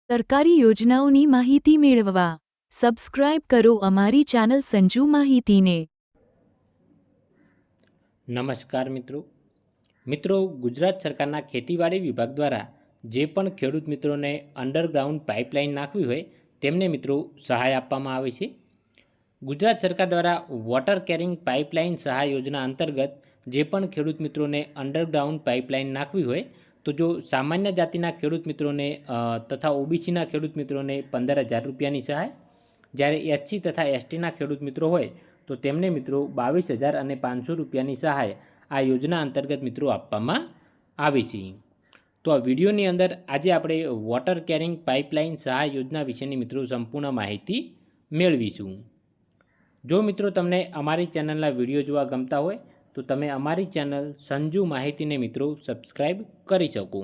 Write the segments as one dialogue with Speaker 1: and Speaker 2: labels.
Speaker 1: સરકારી યોજનાઓની માહિતી મેળવવા સબસ્ક્રાઇબ કરો અમારી ચેનલ સંજુ માહિતીને।
Speaker 2: નમસ્કાર મિત્રો ગુજરાત સરકારના ખેતીવાડી વિભાગ દ્વારા જે પણ ખેડૂત મિત્રોને અંડરગ્રાઉન્ડ પાઇપલાઇન નાખવી હોય તેમને મિત્રો સહાય આપવામાં આવે છે। ગુજરાત સરકાર દ્વારા વોટર કેરિંગ પાઇપલાઇન સહાય યોજના અંતર્ગત જે પણ ખેડૂત મિત્રોને અંડરગ્રાઉન્ડ પાઇપલાઇન નાખવી હોય તો જો સામાન્ય જાતિના ખેડૂત મિત્રોને તથા ઓબીસીના ખેડૂત મિત્રોને 15,000 રૂપિયાની સહાય, જ્યારે એસસી તથા એસટીના ખેડૂત મિત્રો હોય તો તેમને મિત્રો 22,500 રૂપિયાની સહાય આ યોજના અંતર્ગત મિત્રો આપવામાં આવે છે। તો આ વિડીયોની અંદર આજે આપણે વોટર કેરિંગ પાઇપલાઇન સહાય યોજના વિશેની મિત્રો સંપૂર્ણ માહિતી મેળવીશું। જો મિત્રો તમને અમારી ચેનલના વિડીયો જોવા ગમતા હોય તો તમે અમારી ચેનલ સંજુ માહિતીને મિત્રો સબસ્ક્રાઈબ કરી શકો।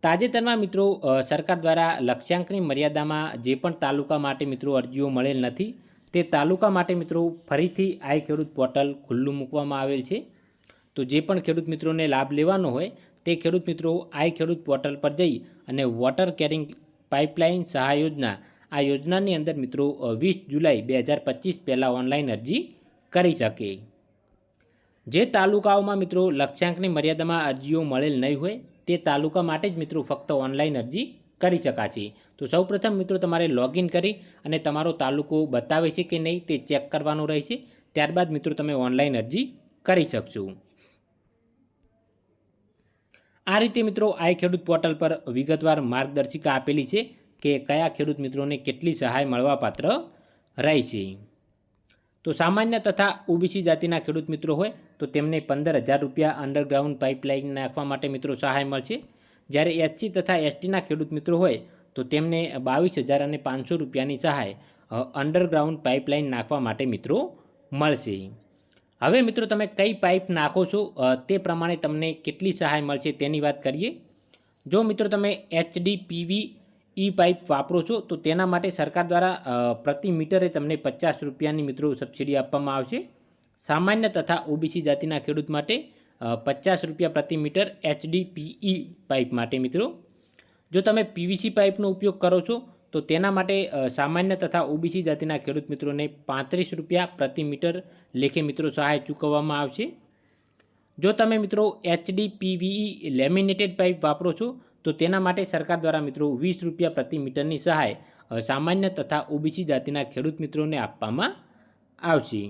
Speaker 2: તાજેતરમાં મિત્રો સરકાર દ્વારા લક્ષ્યાંકની મર્યાદામાં જે પણ તાલુકા માટે મિત્રો અરજીઓ મળેલ નથી તે તાલુકા માટે મિત્રો ફરીથી આઈ ખેડૂત પોર્ટલ ખુલ્લું મૂકવામાં આવેલ છે। તો જે પણ ખેડૂત મિત્રોને લાભ લેવાનો હોય તે ખેડૂત મિત્રો આઈ ખેડૂત પોર્ટલ પર જઈ અને વોટર કેરિંગ પાઇપલાઇન સહાય યોજના આ યોજનાની અંદર મિત્રો 20 જુલાઈ 2025 પહેલાં ઓનલાઈન અરજી કરી શકે। જે તાલુકાઓમાં મિત્રો લક્ષ્યાંકની મર્યાદામાં અરજીઓ મળેલ નહીં હોય તે તાલુકા માટે જ મિત્રો ફક્ત ઓનલાઈન અરજી કરી શકાશે। તો સૌપ્રથમ મિત્રો તમારે લોગિન કરી અને તમારો તાલુકો બતાવે છે કે નહીં તે ચેક કરવાનું રહેશે, ત્યારબાદ મિત્રો તમે ઓનલાઈન અરજી કરી શકશો। આ રીતે મિત્રો આઈ ખેડૂત પોર્ટલ પર વિગતવાર માર્ગદર્શિકા આપેલી છે કે કયા ખેડૂત મિત્રોને કેટલી સહાય મળવાપાત્ર રહેશે। તો સામાન્ય તથા ઓબીસી જાતિના ખેડૂત મિત્રો હોય તો તેમને 15,000 રૂપિયા અંડરગ્રાઉન્ડ પાઇપલાઇન નાખવા માટે મિત્રો સહાય મળશે, જ્યારે એસસી તથા એસટીના ખેડૂત મિત્રો હોય તો તેમને 22,500 રૂપિયાની સહાય અંડરગ્રાઉન્ડ પાઇપલાઇન નાખવા માટે મિત્રો મળશે। હવે મિત્રો તમે કઈ પાઇપ નાખો છો તે પ્રમાણે તમને કેટલી સહાય મળશે તેની વાત કરીએ। જો મિત્રો તમે HDPE પાઇપ વાપરો છો તો તેના માટે સરકાર દ્વારા પ્રતિ મીટરે તમને 50 રૂપિયાની મિત્રો સબસિડી આપવામાં આવશે। સામાન્ય તથા ઓબીસી જાતિના ખેડૂત માટે 50 રૂપિયા પ્રતિ મીટર HDPE પાઇપ માટે મિત્રો। જો તમે પીવીસી પાઇપનો ઉપયોગ કરો છો તો તેના માટે સામાન્ય તથા ઓબીસી જાતિના ખેડૂત મિત્રોને 35 રૂપિયા પ્રતિ મીટર લેખે મિત્રો સહાય ચૂકવવામાં આવશે। જો તમે મિત્રો HDPE લેમિનેટેડ પાઇપ વાપરો છો તો તેના માટે સરકાર દ્વારા મિત્રો 20 રૂપિયા પ્રતિ મીટરની સહાય સામાન્ય તથા ઓબીસી જાતિના ખેડૂત મિત્રોને આપવામાં આવશે।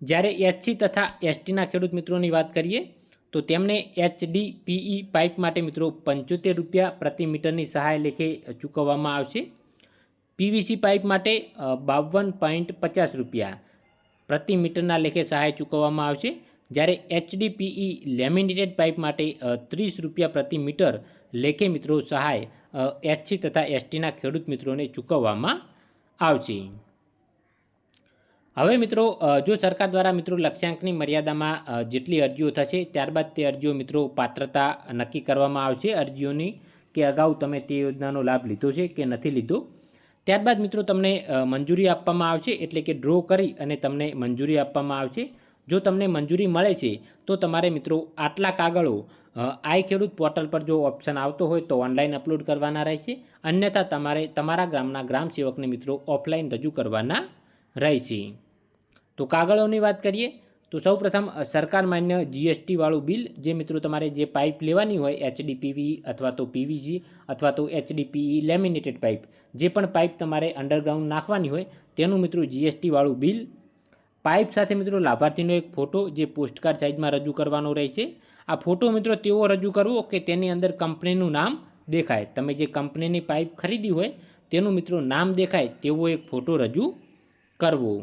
Speaker 2: જ્યારે એસસી તથા એસટીના ખેડૂત મિત્રોની વાત કરીએ તો તેમને HDPE પાઇપ માટે મિત્રો 75 રૂપિયા પ્રતિ મીટરની સહાય લેખે ચૂકવવામાં આવશે। પીવીસી પાઇપ માટે 52.50 રૂપિયા પ્રતિ મીટરના લેખે સહાય ચૂકવવામાં આવશે, જ્યારે HDPE લેમિનેટેડ પાઇપ માટે 30 રૂપિયા પ્રતિ મીટર લેખે મિત્રો સહાય એસસી તથા એસટીના ખેડૂત મિત્રોને ચૂકવવામાં આવશે। હવે મિત્રો જો સરકાર દ્વારા મિત્રો લક્ષ્યાંકની મર્યાદામાં જેટલી અરજીઓ થશે ત્યારબાદ તે અરજીઓ મિત્રો પાત્રતા નક્કી કરવામાં આવશે અરજીઓની કે અગાઉ તમે તે યોજનાનો લાભ લીધો છે કે નથી લીધો। ત્યારબાદ મિત્રો તમને મંજૂરી આપવામાં આવશે, એટલે કે ડ્રો કરી અને તમને મંજૂરી આપવામાં આવશે। જો તમને મંજૂરી મળે છે તો તમારે મિત્રો આટલા કાગળો આઈ ખેડૂત પોર્ટલ પર જો ઓપ્શન આવતો હોય તો ઓનલાઈન અપલોડ કરવાના રહેશે, અન્યથા તમારે તમારા ગામના ગ્રામ સેવકને મિત્રો ઓફલાઈન રજૂ કરવાના રહેશે। તો કાગળોની વાત કરીએ તો સૌપ્રથમ સરકાર માન્ય જીએસટી વાળું બિલ, જે મિત્રો તમારે જે પાઇપ લેવાની હોય HDPE અથવા તો પીવીસી અથવા તો HDPE લેમિનેટેડ પાઇપ, જે પણ પાઇપ તમારે અંડરગ્રાઉન્ડ નાખવાની હોય તેનું મિત્રો જીએસટી વાળું બિલ, પાઇપ સાથે મિત્રો લાભાર્થીનો એક ફોટો જે પોસ્ટકાર્ડ સાઇઝમાં રજૂ કરવાનો રહેશે। આ ફોટો મિત્રો તેવો રજૂ કરવો કે તેની અંદર કંપનીનું નામ દેખાય, તમે જે કંપનીની પાઇપ ખરીદી હોય તેનું મિત્રો નામ દેખાય તેવો એક ફોટો રજૂ કરવો।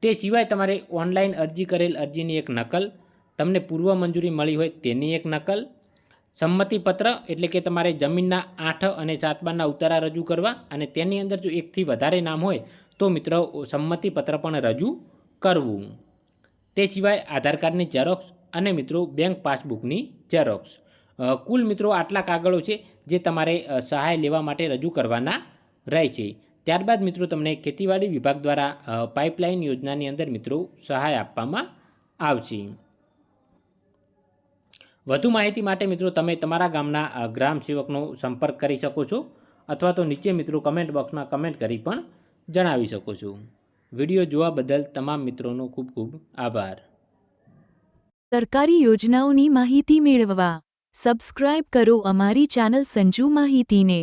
Speaker 2: તે સિવાય તમારે ઓનલાઈન અરજી કરેલ અરજીની એક નકલ, તમને પૂર્વ મંજૂરી મળી હોય તેની એક નકલ, સંમતિપત્ર એટલે કે તમારે જમીનના 8 અને 7/2 ઉતારા રજૂ કરવા, અને તેની અંદર જો એકથી વધારે નામ હોય તો મિત્રો સંમતિપત્ર પણ રજૂ કરવું। તે સિવાય આધાર કાર્ડની ઝેરોક્સ અને મિત્રો બેંક પાસબુકની ઝેરોક્સ। કુલ મિત્રો આટલા કાગળો છે જે તમારે સહાય લેવા માટે રજૂ કરવાના રહેશે। ત્યારબાદ મિત્રો તમને ખેતીવાડી વિભાગ દ્વારા પાઇપલાઇન યોજનાની અંદર મિત્રો સહાય આપવામાં આવશે। વધુ માહિતી માટે મિત્રો તમે તમારા ગામના ગ્રામ સેવકનો સંપર્ક કરી શકો છો અથવા તો નીચે મિત્રો કમેન્ટ બોક્સમાં કમેન્ટ કરી પણ જણાવી શકો છો. વિડીયો જોવા બદલ તમામ મિત્રોનો ખૂબ ખૂબ આભાર.
Speaker 1: સરકારી યોજનાઓની માહિતી મેળવવા સબસ્ક્રાઇબ કરો અમારી ચેનલ સંજુ માહિતીને.